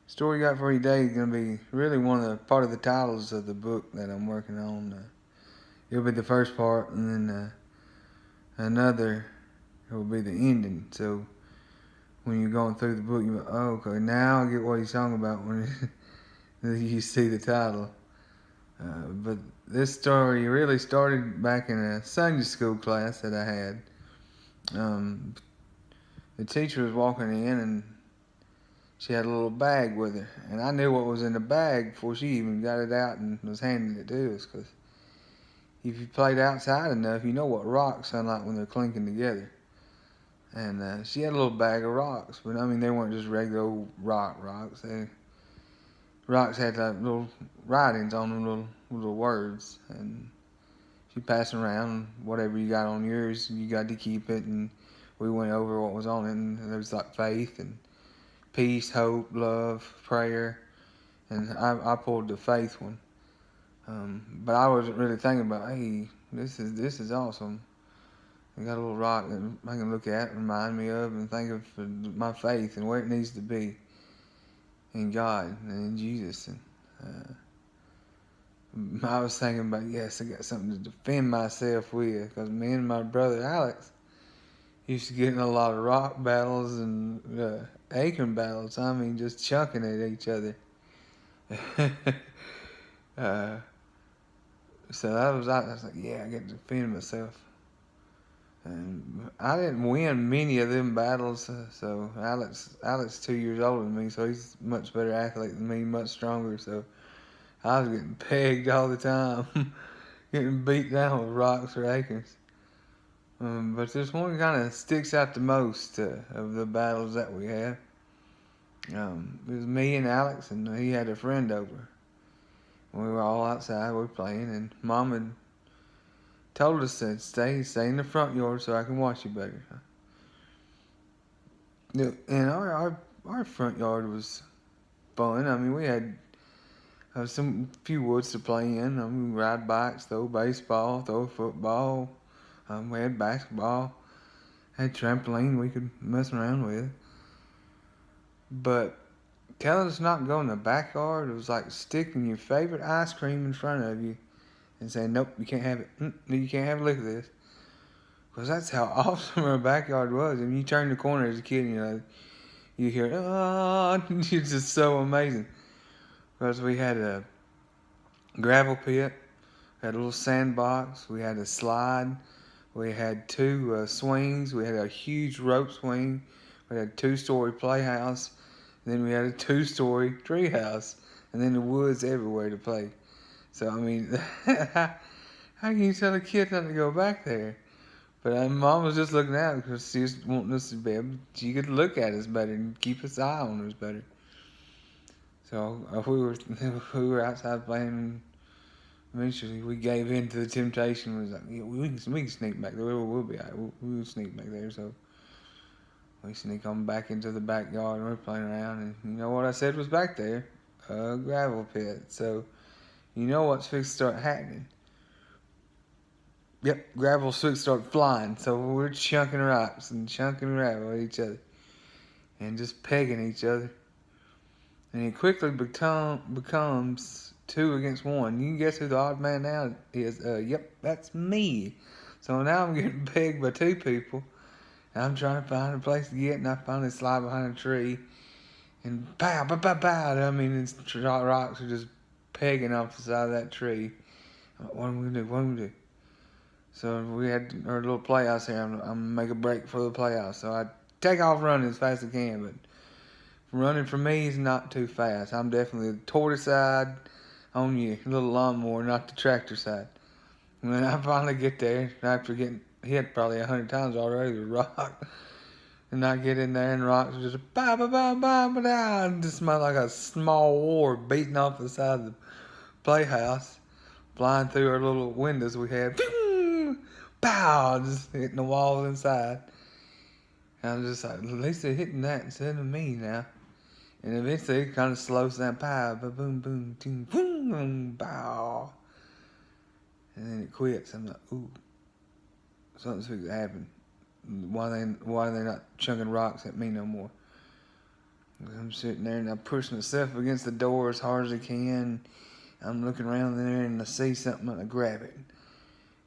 Story you got for you today is gonna be really one of the part of the titles of the book that I'm working on. It'll be the first part, and then another will be the ending. So when you're going through the book, you're like, oh, okay, now I get what he's talking about when you see the title. But this story really started back in a Sunday school class that I had. Um, the teacher was walking in and she had a little bag with her, and I knew what was in the bag before she even got it out and was handing it to us. Because if you played outside enough, you know what rocks sound like when they're clinking together. And she had a little bag of rocks, but I mean they weren't just regular old rocks. Rocks had like little writings on them, little words, and she passed around whatever you got on yours. You got to keep it, and we went over what was on it, and there was like faith and peace, hope, love, prayer, and I pulled the faith one. But I wasn't really thinking about, hey, this is awesome. I got a little rock that I can look at, remind me of, and think of my faith and where it needs to be in God and in Jesus. And I was thinking about, yes, I got something to defend myself with, because me and my brother Alex used to get in a lot of rock battles and acorn battles. I mean, just chunking at each other. uh, so I was like, yeah, I get to defend myself. And I didn't win many of them battles. So Alex 2 years older than me, so he's a much better athlete than me, much stronger. So I was getting pegged all the time, getting beat down with rocks or acorns. But this one kind of sticks out the most of the battles that we had. It was me and Alex, and he had a friend over. We were all outside, we were playing, and Mom had told us to stay in the front yard so I can watch you better. And our front yard was fun. I mean, we had some few woods to play in. I mean, ride bikes, throw baseball, throw football. We had basketball, had trampoline we could mess around with. But telling us not to go in the backyard, it was like sticking your favorite ice cream in front of you and saying, nope, you can't have it. You can't have a lick of this. Because that's how awesome our backyard was. I mean, you turn the corner as a kid and you hear, oh, it's just so amazing. Because we had a gravel pit, we had a little sandbox, we had a slide, we had two swings, we had a huge rope swing, we had a 2-story playhouse, and then we had a 2-story treehouse, and then the woods everywhere to play. So, I mean, how can you tell a kid not to go back there? But Mom was just looking out because she was wanting us to be able, she could look at us better and keep its eye on us better. So we were outside playing. Eventually, we gave in to the temptation. We was like, yeah, we can sneak back there. We'll be alright. We'll sneak back there. So we sneak on back into the backyard and we're playing around. And you know what I said was back there? A gravel pit. So you know what's fixed to start happening. Yep, gravel's fixed to start flying. So we're chunking rocks and chunking gravel at each other and just pegging each other. And it quickly becomes 2 against 1. You can guess who the odd man now is? Yep, that's me. So now I'm getting pegged by 2 people. And I'm trying to find a place to get, and I finally slide behind a tree. And pow, pow, pow, pow. I mean, rocks are just pegging off the side of that tree. What am I going to do? What am I going to do? So we had our little playhouse here. I'm going to make a break for the playhouse. So I take off running as fast as I can, but running for me is not too fast. I'm definitely the tortoise side on your little lawnmower, not the tractor side. When I finally get there, after getting hit probably 100 times already with a rock, and I get in there and rocks just ba ba ba ba ba da, and just smell like a small war beating off the side of the playhouse, flying through our little windows we had. Boom, pow, just hitting the walls inside. And I'm just like, at least they're hitting that instead of me now. And eventually it kind of slows down, pow, ba boom, boom, boom, boom, pow. And then it quits. I'm like, ooh, something's fixing to happen. Why are they not chunking rocks at me no more? I'm sitting there and I push myself against the door as hard as I can. I'm looking around there and I see something and I grab it.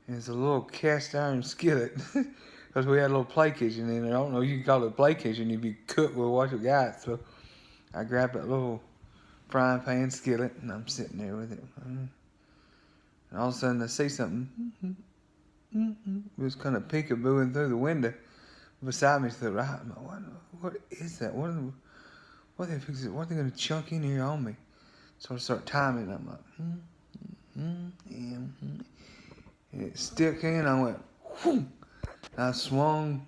And it's a little cast iron skillet. Because we had a little play kitchen in there. I don't know, you can call it a play kitchen if you cook with what you got. So I grabbed that little frying pan skillet and I'm sitting there with it. And all of a sudden I see something. It was kind of peekabooing through the window beside me to the right. I'm like, what is that? What are they going to chunk in here on me? So I start timing. I'm like, and it stuck in. I went, whoo! And I swung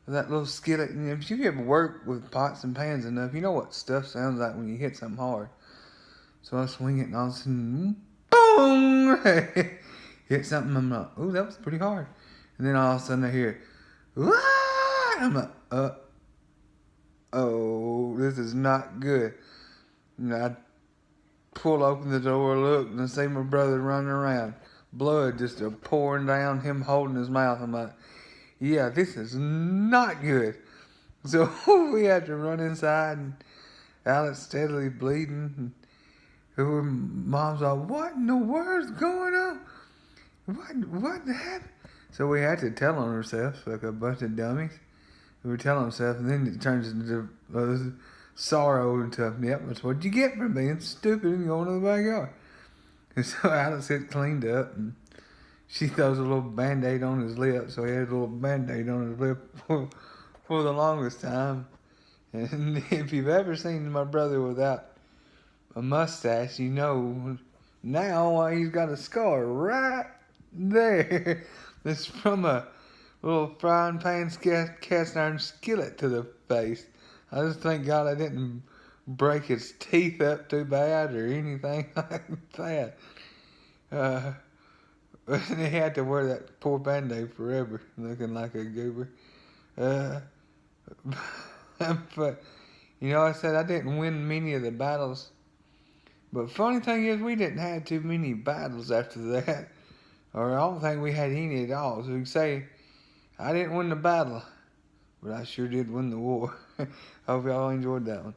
that little skillet. And if you ever work with pots and pans enough, you know what stuff sounds like when you hit something hard. So I swing it, and all of a sudden, boom! Hit something. I'm like, ooh, that was pretty hard. And then all of a sudden I hear, wah! I'm like, oh, this is not good. And I pull open the door, look, and I see my brother running around. Blood just pouring down, him holding his mouth. I'm like, yeah, this is not good. So we had to run inside, and Alex steadily bleeding. And Mom's like, what in the world's going on? What happened? So we had to tell on ourselves like a bunch of dummies. We were telling ourselves, and then it turns into sorrow and stuff. Yep, that's what you get for being stupid and going to the backyard. And so Alex gets cleaned up, and she throws a little Band-Aid on his lip, so he had a little Band-Aid on his lip for the longest time. And if you've ever seen my brother without a mustache, you know now why he's got a scar right there. It's from a little frying pan cast iron skillet to the face. I just thank God I didn't break his teeth up too bad or anything like that. And he had to wear that poor Band-Aid forever, looking like a goober. But, you know, I said I didn't win many of the battles. But funny thing is, we didn't have too many battles after that. Or I don't think we had any at all. So we can say, I didn't win the battle, but I sure did win the war. Hope y'all enjoyed that one.